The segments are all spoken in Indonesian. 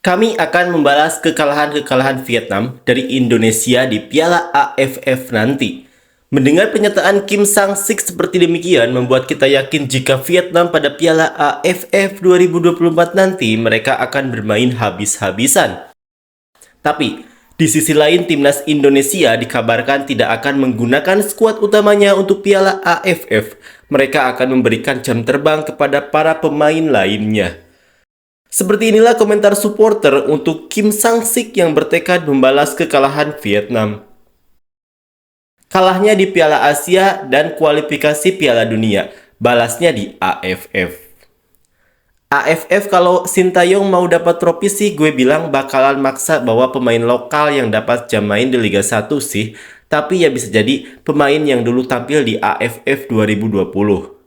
Kami akan membalas kekalahan-kekalahan Vietnam dari Indonesia di Piala AFF nanti. Mendengar pernyataan Kim Sang-sik seperti demikian membuat kita yakin jika Vietnam pada Piala AFF 2024 nanti mereka akan bermain habis-habisan. Tapi, di sisi lain timnas Indonesia dikabarkan tidak akan menggunakan skuad utamanya untuk Piala AFF. Mereka akan memberikan jam terbang kepada para pemain lainnya. Seperti inilah komentar supporter untuk Kim Sang-sik yang bertekad membalas kekalahan Vietnam. Kalahnya di Piala Asia dan kualifikasi Piala Dunia, balasnya di AFF. AFF kalau Sintayong mau dapat trofi sih gue bilang bakalan maksa bawa pemain lokal yang dapat jam main di Liga 1 sih, tapi ya bisa jadi pemain yang dulu tampil di AFF 2020.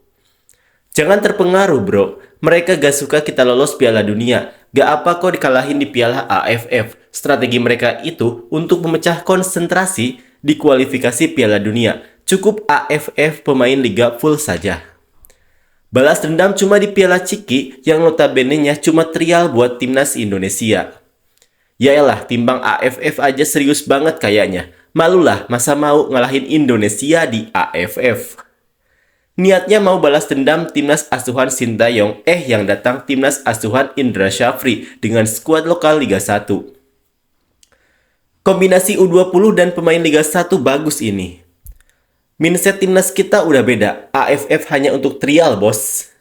Jangan terpengaruh bro, mereka gak suka kita lolos Piala Dunia. Gak apa kok dikalahin di Piala AFF. Strategi mereka itu untuk memecah konsentrasi di kualifikasi Piala Dunia. Cukup AFF pemain Liga full saja. Balas dendam cuma di Piala Ciki yang notabene-nya cuma trial buat timnas Indonesia. Yaelah, timbang AFF aja serius banget kayaknya. Malulah masa mau ngalahin Indonesia di AFF. Niatnya mau balas dendam timnas asuhan Sintayong, yang datang timnas asuhan Indra Syafri dengan skuad lokal Liga 1. Kombinasi U20 dan pemain Liga 1 bagus ini. Mindset timnas kita udah beda, AFF hanya untuk trial bos.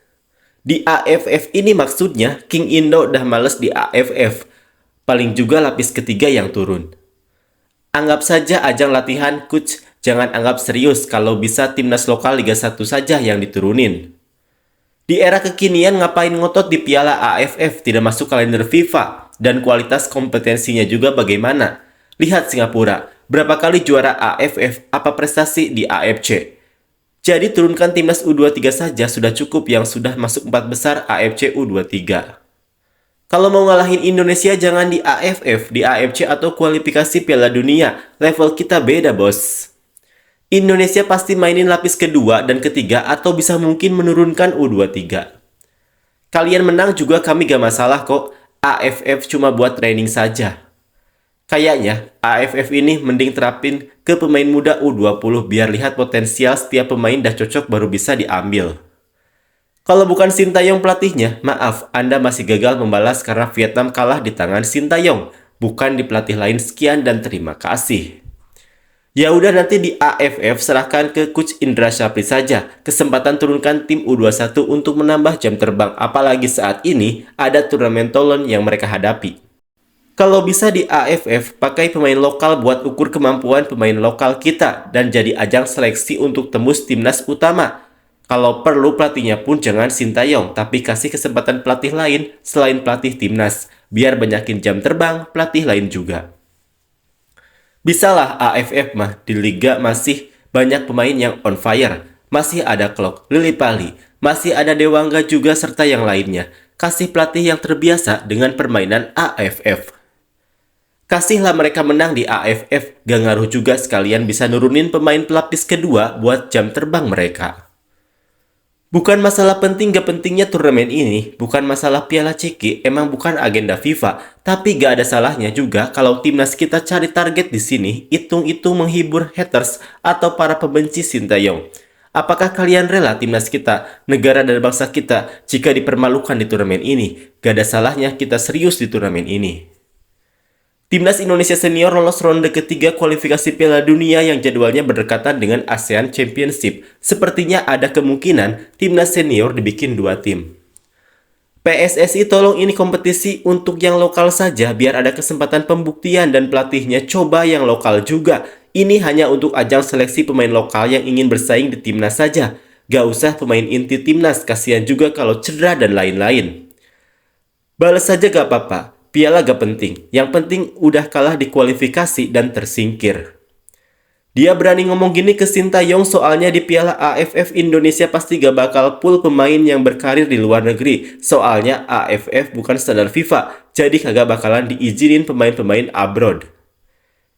Di AFF ini maksudnya King Indo udah males di AFF. Paling juga lapis ketiga yang turun. Anggap saja ajang latihan, coach. Jangan anggap serius kalau bisa timnas lokal Liga 1 saja yang diturunin. Di era kekinian ngapain ngotot di Piala AFF tidak masuk kalender FIFA dan kualitas kompetensinya juga bagaimana? Lihat Singapura, berapa kali juara AFF, apa prestasi di AFC? Jadi turunkan timnas U23 saja sudah cukup yang sudah masuk 4 besar AFC U23. Kalau mau ngalahin Indonesia jangan di AFF, di AFC atau kualifikasi Piala Dunia. Level kita beda bos. Indonesia pasti mainin lapis kedua dan ketiga atau bisa mungkin menurunkan U23. Kalian menang juga kami gak masalah kok. AFF cuma buat training saja. Kayaknya AFF ini mending terapin ke pemain muda U20 biar lihat potensial setiap pemain dah cocok baru bisa diambil. Kalau bukan Sintayong pelatihnya, maaf Anda masih gagal membalas karena Vietnam kalah di tangan Sintayong, bukan di pelatih lain. Sekian dan terima kasih. Ya udah nanti di AFF serahkan ke Coach Indra Syafri saja. Kesempatan turunkan tim U21 untuk menambah jam terbang apalagi saat ini ada turnamen Toulon yang mereka hadapi. Kalau bisa di AFF pakai pemain lokal buat ukur kemampuan pemain lokal kita dan jadi ajang seleksi untuk tembus timnas utama. Kalau perlu pelatihnya pun jangan Sintayong tapi kasih kesempatan pelatih lain selain pelatih timnas biar banyakin jam terbang pelatih lain juga. Bisalah AFF mah, di Liga masih banyak pemain yang on fire. Masih ada Klok, Lili Pali, masih ada Dewangga juga serta yang lainnya. Kasih pelatih yang terbiasa dengan permainan AFF. Kasihlah mereka menang di AFF, gak ngaruh juga sekalian bisa nurunin pemain pelapis kedua buat jam terbang mereka. Bukan masalah penting gak pentingnya turnamen ini, bukan masalah Piala Ciki, emang bukan agenda FIFA, tapi gak ada salahnya juga kalau timnas kita cari target di sini, hitung-hitung menghibur haters atau para pembenci Sintayong. Apakah kalian rela timnas kita, negara dan bangsa kita, jika dipermalukan di turnamen ini? Gak ada salahnya kita serius di turnamen ini. Timnas Indonesia Senior lolos ronde ketiga kualifikasi Piala Dunia yang jadwalnya berdekatan dengan ASEAN Championship. Sepertinya ada kemungkinan timnas senior dibikin 2 tim. PSSI tolong ini kompetisi untuk yang lokal saja biar ada kesempatan pembuktian dan pelatihnya coba yang lokal juga. Ini hanya untuk ajang seleksi pemain lokal yang ingin bersaing di timnas saja. Gak usah pemain inti timnas, kasihan juga kalau cedera dan lain-lain. Balas saja gak apa-apa. Piala gak penting, yang penting udah kalah di kualifikasi dan tersingkir. Dia berani ngomong gini ke Sintayong soalnya di Piala AFF Indonesia pasti gak bakal pool pemain yang berkarir di luar negeri. Soalnya AFF bukan standar FIFA, jadi kagak bakalan diizinin pemain-pemain abroad.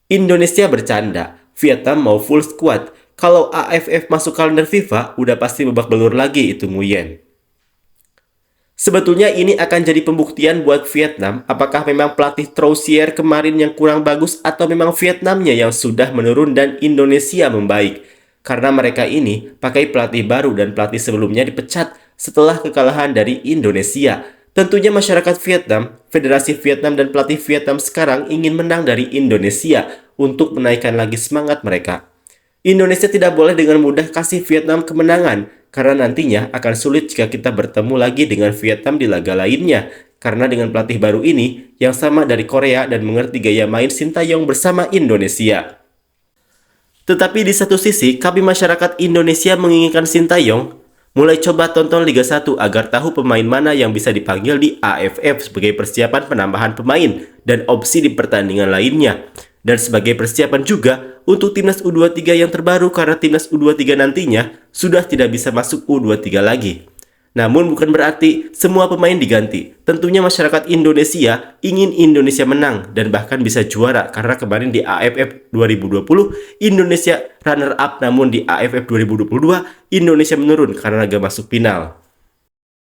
Indonesia bercanda, Vietnam mau full squad. Kalau AFF masuk kalender FIFA, udah pasti babak belur lagi itu Nguyen. Sebetulnya ini akan jadi pembuktian buat Vietnam apakah memang pelatih Troussier kemarin yang kurang bagus atau memang Vietnamnya yang sudah menurun dan Indonesia membaik. Karena mereka ini pakai pelatih baru dan pelatih sebelumnya dipecat setelah kekalahan dari Indonesia. Tentunya masyarakat Vietnam, Federasi Vietnam dan pelatih Vietnam sekarang ingin menang dari Indonesia untuk menaikkan lagi semangat mereka. Indonesia tidak boleh dengan mudah kasih Vietnam kemenangan, karena nantinya akan sulit jika kita bertemu lagi dengan Vietnam di laga lainnya. Karena dengan pelatih baru ini, yang sama dari Korea dan mengerti gaya main Sintayong bersama Indonesia. Tetapi di satu sisi, kami masyarakat Indonesia menginginkan Sintayong mulai coba tonton Liga 1 agar tahu pemain mana yang bisa dipanggil di AFF sebagai persiapan penambahan pemain dan opsi di pertandingan lainnya. Dan sebagai persiapan juga untuk timnas U23 yang terbaru karena timnas U23 nantinya sudah tidak bisa masuk U23 lagi. Namun bukan berarti semua pemain diganti. Tentunya masyarakat Indonesia ingin Indonesia menang dan bahkan bisa juara karena kemarin di AFF 2020 Indonesia runner up, namun di AFF 2022 Indonesia menurun karena gak masuk final.